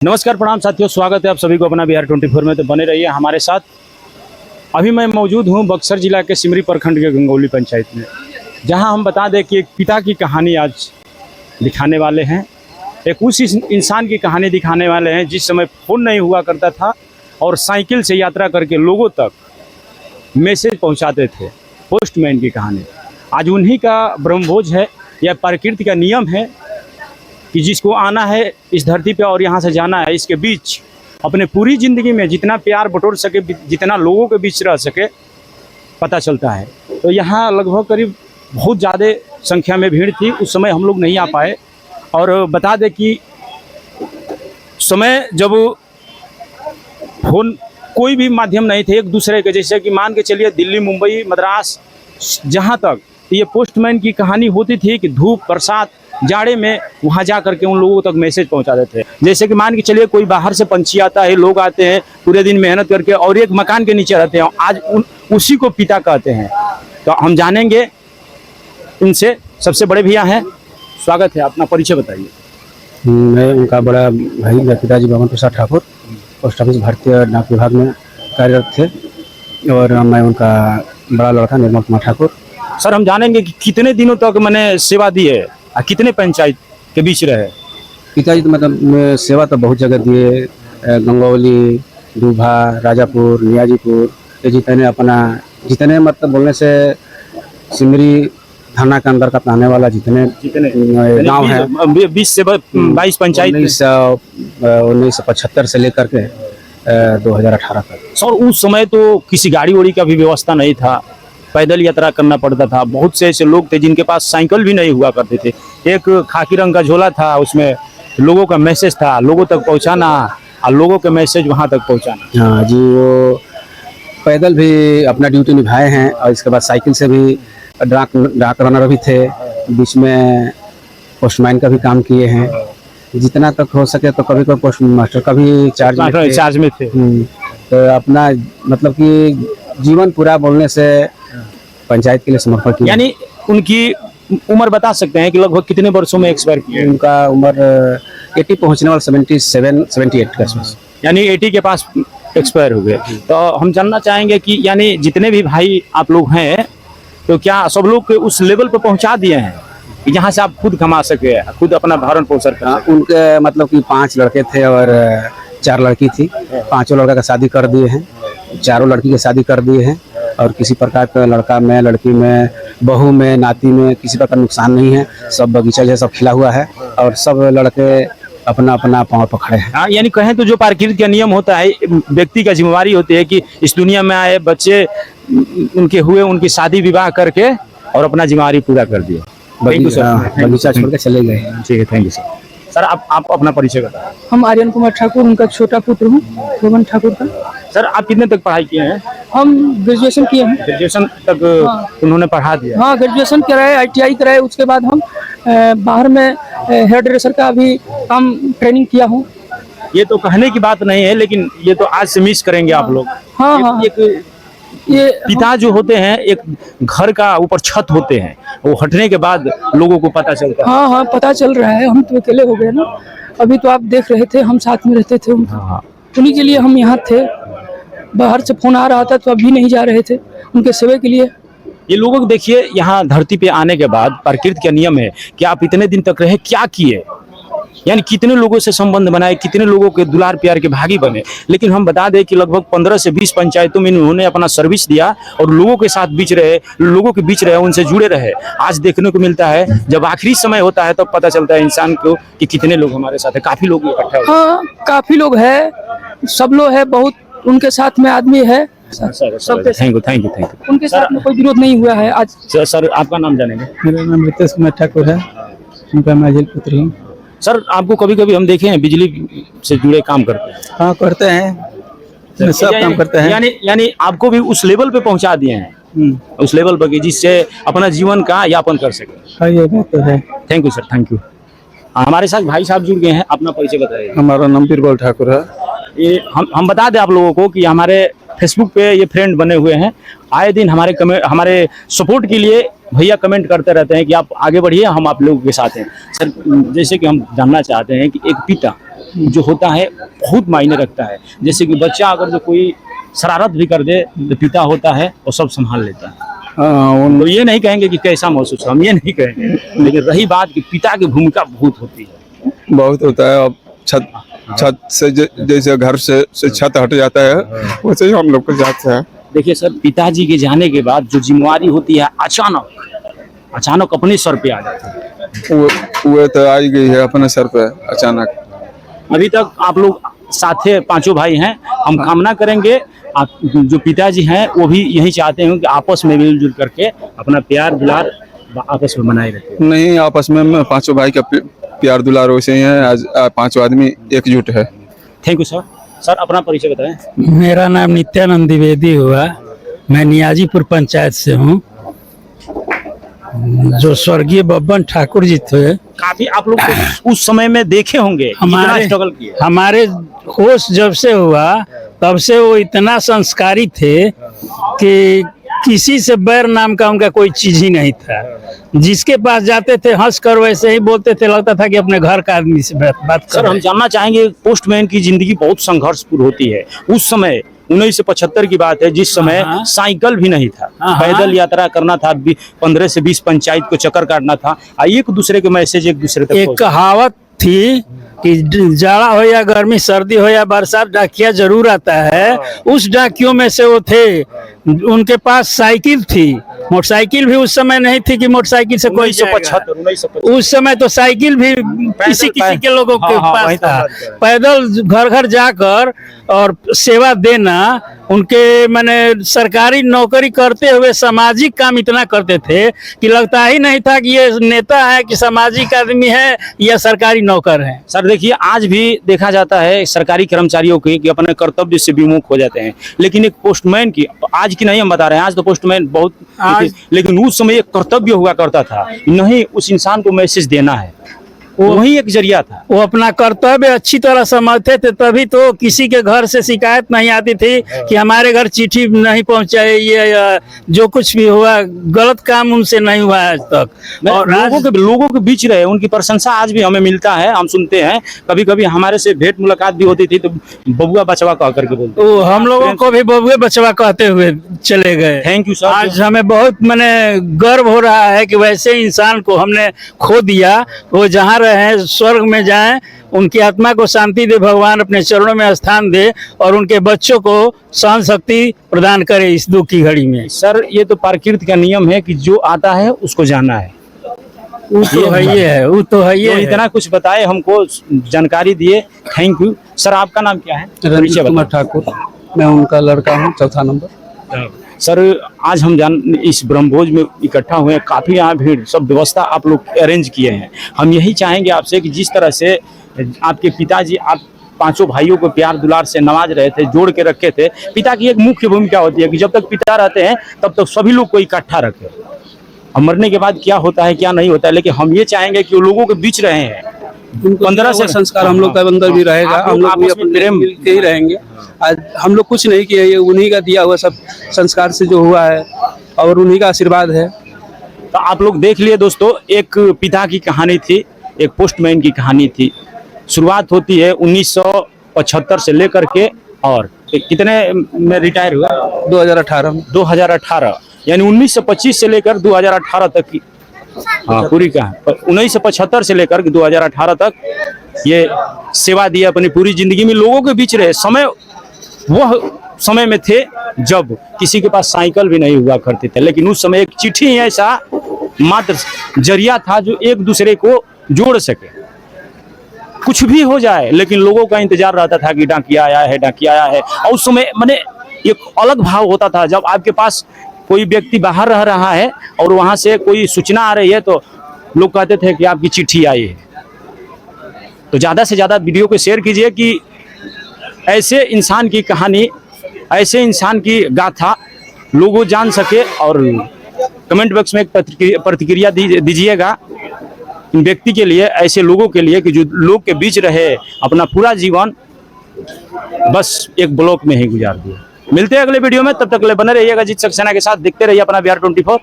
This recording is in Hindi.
नमस्कार प्रणाम साथियों, स्वागत है आप सभी को अपना बिहार 24 में। तो बने रहिए हमारे साथ। अभी मैं मौजूद हूं बक्सर जिला के सिमरी प्रखंड के गंगौली पंचायत में, जहां हम बता दें कि एक पिता की कहानी आज दिखाने वाले हैं। एक उस इंसान की कहानी दिखाने वाले हैं जिस समय फ़ोन नहीं हुआ करता था और साइकिल से यात्रा करके लोगों तक मैसेज पहुँचाते थे। पोस्टमैन की कहानी आज उन्हीं का ब्रह्मभोज है। यह प्रकृति का नियम है कि जिसको आना है इस धरती पे और यहाँ से जाना है, इसके बीच अपने पूरी ज़िंदगी में जितना प्यार बटोर सके, जितना लोगों के बीच रह सके, पता चलता है। तो यहाँ लगभग करीब बहुत ज़्यादा संख्या में भीड़ थी। उस समय हम लोग नहीं आ पाए। और बता दें कि समय जब फोन कोई भी माध्यम नहीं थे एक दूसरे के, जैसे कि मान के चलिए दिल्ली, मुंबई, मद्रास, जहाँ तक ये पोस्टमैन की कहानी होती थी कि धूप बरसात जाड़े में वहाँ जा करके उन लोगों तक मैसेज पहुँचा देते थे। जैसे कि मान के चलिए कोई बाहर से पंछी आता है, लोग आते हैं पूरे दिन मेहनत करके और एक मकान के नीचे रहते हैं, आज उसी को पिता कहते हैं। तो हम जानेंगे इनसे। सबसे बड़े भैया हैं, स्वागत है, अपना परिचय बताइए। मैं उनका बड़ा भाई, मेरे पिताजी भवन प्रसाद ठाकुर पोस्ट ऑफिस भारतीय डाक विभाग में कार्यरत थे और मैं उनका बड़ा लड़का निर्मल कुमार ठाकुर। सर, हम जानेंगे कि कितने दिनों तक मैंने सेवा दी है और कितने पंचायत के बीच रहे? पिताजी तो मतलब सेवा तो बहुत जगह दिए, गंगौली, डूभा, राजापुर, नियाजीपुर, ये जितने मतलब बोलने से सिमरी थाना के अंदर का आने वाला जितने गांव हैं, 20 से 22 पंचायत, 1975 से लेकर के 2018 तक। सर, उस समय तो किसी गाड़ी वाड़ी का भी व्यवस्था नहीं था, पैदल यात्रा करना पड़ता था। बहुत से ऐसे लोग थे जिनके पास साइकिल भी नहीं हुआ करते थे। एक खाकी रंग का झोला था, उसमें लोगों का मैसेज था, लोगों तक पहुंचाना और लोगों के मैसेज वहां तक पहुंचाना। हाँ जी, वो पैदल भी अपना ड्यूटी निभाए हैं और इसके बाद साइकिल से भी डाक रनर भी थे, बीच में पोस्टमैन का भी काम किए हैं। जितना तक हो सके तो कभी कभी पोस्ट मास्टर का भी चार्ज में थे। तो अपना मतलब कि जीवन पूरा बोलने से पंचायत के लिए समर्पण किया। यानी उनकी उम्र बता सकते हैं कि लगभग कितने वर्षों में एक्सपायर किए? उनका उम्र 80 पहुंचने वाला 78 का आसपास, यानी 80 के पास एक्सपायर हो गए। तो हम जानना चाहेंगे कि यानी जितने भी भाई आप लोग हैं, तो क्या सब लोग के उस लेवल पे पहुंचा दिए हैं कि जहाँ से आप खुद कमा सके, खुद अपना भरण पोषण कर? उनके मतलब कि 5 लड़के थे और 4 लड़की थी। 5 लड़का का शादी कर दिए हैं, 4 लड़की की शादी कर दिए हैं और किसी प्रकार का लड़का में, लड़की में, बहू में, नाती में किसी प्रकार नुकसान नहीं है। सब बगीचा जैसा सब खिला हुआ है और सब लड़के अपना अपना पाँव पकड़े हैं। हाँ, यानी कहें तो जो प्रकृति का नियम होता है, व्यक्ति का जिम्मेवारी होती है कि इस दुनिया में आए बच्चे उनके हुए, उनकी शादी विवाह करके और अपना जिम्मेवारी पूरा कर दिया, बगीचा छोड़ के चले गए। ठीक है, थैंक यू सर। सर, आप अपना परिचय बताएं। हम आर्यन कुमार ठाकुर, उनका छोटा पुत्र हूँ, रोमन ठाकुर का। सर, आप कितने तक पढ़ाई किए हैं? हम ग्रेजुएशन किए हैं। ग्रेजुएशन तक? हाँ। उन्होंने पढ़ा दिया? हाँ, ग्रेजुएशन कराए, ITI कराए। उसके बाद हम बाहर में हेयर ड्रेसर का भी काम ट्रेनिंग किया हूँ। ये तो कहने की बात नहीं है, लेकिन ये तो आज से मिस करेंगे आप लोग। हाँ, ये पिता जो होते हैं एक घर का ऊपर छत होते हैं, वो हटने के बाद लोगों को पता चलता है। हाँ, पता चल रहा है। हम तो अकेले हो गए ना, अभी तो आप देख रहे थे हम साथ में रहते थे। उन्हीं के लिए हम यहाँ थे। बाहर से फोन आ रहा था तो अभी नहीं जा रहे थे उनके सेवा के लिए। ये लोगों को देखिए, यहाँ धरती पे आने के बाद प्रकृति का नियम है कि आप इतने दिन तक रहे, क्या किए, यानी कितने लोगों से संबंध बनाए, कितने लोगों के दुलार प्यार के भागी बने। लेकिन हम बता दें कि लगभग 15 से 20 पंचायतों में उन्होंने अपना सर्विस दिया और लोगों के साथ लोगों के बीच रहे, उनसे जुड़े रहे। आज देखने को मिलता है जब आखिरी समय होता है तब पता चलता है इंसान को कि कितने लोग हमारे साथ है। काफी लोग इकट्ठा हुए। हाँ, काफी लोग है, सब लोग है, बहुत उनके साथ में आदमी है। Thank you. उनके साथ में कोई विरोध नहीं हुआ है आज। सर, आपका नाम जानेंगे? मेरा नाम रितेश कुमार ठाकुर है, उनका मैं जेल पुत्र हूँ। सर, आपको कभी कभी हम देखे हैं बिजली से जुड़े काम करते हैं? हाँ, करते हैं, सब काम करते हैं। यानी आपको भी उस लेवल पे पहुंचा दिए हैं, उस लेवल पर जिससे अपना जीवन का यापन कर सके। हाँ, ये बात तो है। Thank you sir, thank you. हमारे साथ भाई साहब जुड़ गए हैं, अपना परिचय बताइए। हमारा नाम बीरबल ठाकुर है। ये हम बता दें आप लोगों को कि हमारे फेसबुक पे ये फ्रेंड बने हुए हैं। आए दिन हमारे सपोर्ट के लिए भैया कमेंट करते रहते हैं कि आप आगे बढ़िए, हम आप लोगों के साथ हैं। सर, जैसे कि हम जानना चाहते हैं कि एक पिता जो होता है बहुत मायने रखता है। जैसे कि बच्चा अगर जो कोई शरारत भी कर दे तो पिता होता है और सब संभाल लेता है। तो ये नहीं कहेंगे कि कैसा महसूस हम ये नहीं कहेंगे, लेकिन रही बात कि पिता की भूमिका बहुत होती है। बहुत होता है। अब छत से जैसे घर से छत हट जाता है वैसे ही हम लोग को जाते हैं। देखिए सर, पिताजी के जाने के बाद जो जिम्मेवारी होती है अचानक अपने सर पे आ जाती है। वो तो आई गई है अपने सर पे अचानक। अभी तक आप लोग साथे पांचों भाई हैं, हम कामना करेंगे आप जो पिताजी हैं वो भी यही चाहते हैं कि आपस में मिलजुल करके अपना प्यार दुलार आपस में बनाए रखें। नहीं, आपस में पांचों भाई का प्यार दुलार वैसे ही है। आज पांचों आदमी एकजुट है। Thank you sir. सर अपना परिचय बताएं। मेरा नाम नित्यानंद द्विवेदी हुआ, मैं नियाजीपुर पंचायत से हूँ। जो स्वर्गीय बब्बन ठाकुर जी थे, काफी आप लोग तो उस समय में देखे होंगे, हमारे स्ट्रगल किए। हमारे होश जब से हुआ तब से वो इतना संस्कारी थे कि किसी से बैर नाम का उनका कोई चीज ही नहीं था। जिसके पास जाते थे हंस कर वैसे ही बोलते थे, लगता था कि अपने घर का आदमी से बात कर। सर हम जानना चाहेंगे, पोस्टमैन की जिंदगी बहुत संघर्षपूर्ण होती है। उस समय 1975 की बात है, जिस समय साइकिल भी नहीं था, पैदल यात्रा करना था, 15 से 20 पंचायत को चक्कर काटना था, एक दूसरे के मैसेज एक दूसरे तक। एक कहावत थी कि जाड़ा हो या गर्मी, सर्दी हो या बरसात, डाकिया जरूर आता है। उस डाकियों में से वो थे। उनके पास साइकिल थी, मोटरसाइकिल भी उस समय नहीं थी कि मोटरसाइकिल से कोई 1975 उस समय तो साइकिल भी किसी के लोगों के पास था। पैदल घर घर जाकर और सेवा देना, उनके माने सरकारी नौकरी करते हुए सामाजिक काम इतना करते थे कि लगता ही नहीं था कि ये नेता है कि सामाजिक आदमी है या सरकारी नौकर है। सर देखिए, आज भी देखा जाता है सरकारी कर्मचारियों की कि अपने कर्तव्य से विमुख हो जाते हैं, लेकिन एक पोस्टमैन की, आज की नहीं हम बता रहे हैं, आज तो पोस्टमैन बहुत, लेकिन उस समय एक कर्तव्य हुआ करता था, नहीं उस इंसान को मैसेज देना है, वही एक जरिया था। वो अपना कर्तव्य अच्छी तरह समझते थे, तभी तो किसी के घर से शिकायत नहीं आती थी कि हमारे घर चिट्ठी नहीं पहुंचाई, ये जो कुछ भी हुआ गलत काम उनसे नहीं हुआ आज तक। और लोगों के बीच रहे, उनकी प्रशंसा आज भी हमें मिलता है, हम सुनते हैं। कभी कभी हमारे से भेंट मुलाकात भी होती थी तो बबुआ बचवा कह करके बोलते, तो हम लोगों को भी बबुआ बचवा कहते हुए चले गए। Thank you sir. आज हमें बहुत माने गर्व हो रहा है कि वैसे इंसान को हमने खो दिया। वो जहाँ रहे स्वर्ग में जाएं, उनकी आत्मा को शांति दे भगवान, अपने चरणों में स्थान दे और उनके बच्चों को सहन शक्ति प्रदान करे इस दुख की घड़ी में। सर ये तो प्रकृति का नियम है कि जो आता है उसको जाना है। वो तो है ये है, वो तो है ये है। इतना कुछ बताए, हमको जानकारी दिए, थैंक यू सर। आपका नाम क्या है? रंजीत कुमार ठाकुर, मैं उनका लड़का हूँ, 4था नंबर। सर आज हम इस ब्रह्मभोज में इकट्ठा हुए हैं, काफ़ी यहाँ भीड़, सब व्यवस्था आप लोग अरेंज किए हैं। हम यही चाहेंगे आपसे कि जिस तरह से आपके पिताजी आप पांचों भाइयों को प्यार दुलार से नवाज रहे थे, जोड़ के रखे थे। पिता की एक मुख्य भूमिका होती है कि जब तक पिता रहते हैं तब तक सभी लोग को इकट्ठा रखे। अब मरने के बाद क्या होता है क्या नहीं होता है, लेकिन हम ये चाहेंगे कि वो लोगों के बीच रहे हैं। 15 से संस्कार हम लोग का अंदर भी रहेगा, हम लोग भी अपने प्रेम मिलके ही रहेंगे। आज हम लोग कुछ नहीं किए, ये उन्हीं का दिया हुआ सब संस्कार से जो हुआ है और उन्हीं का आशीर्वाद है। तो आप लोग देख लिए दोस्तों, एक पिता की कहानी थी, एक पोस्टमैन की कहानी थी। शुरुआत होती है 1975 से लेकर के, और कितने में रिटायर हुआ? 2018 यानी 1925 से लेकर 2018 तक की पूरी कहानी। 1975 से लेकर 2018 तक ये सेवा दी अपनी पूरी जिंदगी में, लोगों के बीच रहे। समय वह समय में थे जब किसी के पास साइकिल भी नहीं हुआ करते थे, लेकिन उस समय एक चिट्ठी ही ऐसा मात्र जरिया था जो एक दूसरे को जोड़ सके। कुछ भी हो जाए लेकिन लोगों का इंतजार रहता था कि डाकिया आया है, डाकिया आया है। और उस समय मैंने एक अलग भाव होता था, जब आपके पास कोई व्यक्ति बाहर रह रहा है और वहां से कोई सूचना आ रही है तो लोग कहते थे कि आपकी चिट्ठी आई है। तो ज़्यादा से ज़्यादा वीडियो को शेयर कीजिए कि ऐसे इंसान की कहानी, ऐसे इंसान की गाथा लोगों जान सके। और कमेंट बॉक्स में एक प्रतिक्रिया दीजिएगा इन व्यक्ति के लिए, ऐसे लोगों के लिए कि जो लोग के बीच रहे, अपना पूरा जीवन बस एक ब्लॉक में ही गुजार दिया। मिलते हैं अगले वीडियो में, तब तक ले बने रहिएगा अजीत सक्सेना के साथ, देखते रहिए अपना बिहार 24।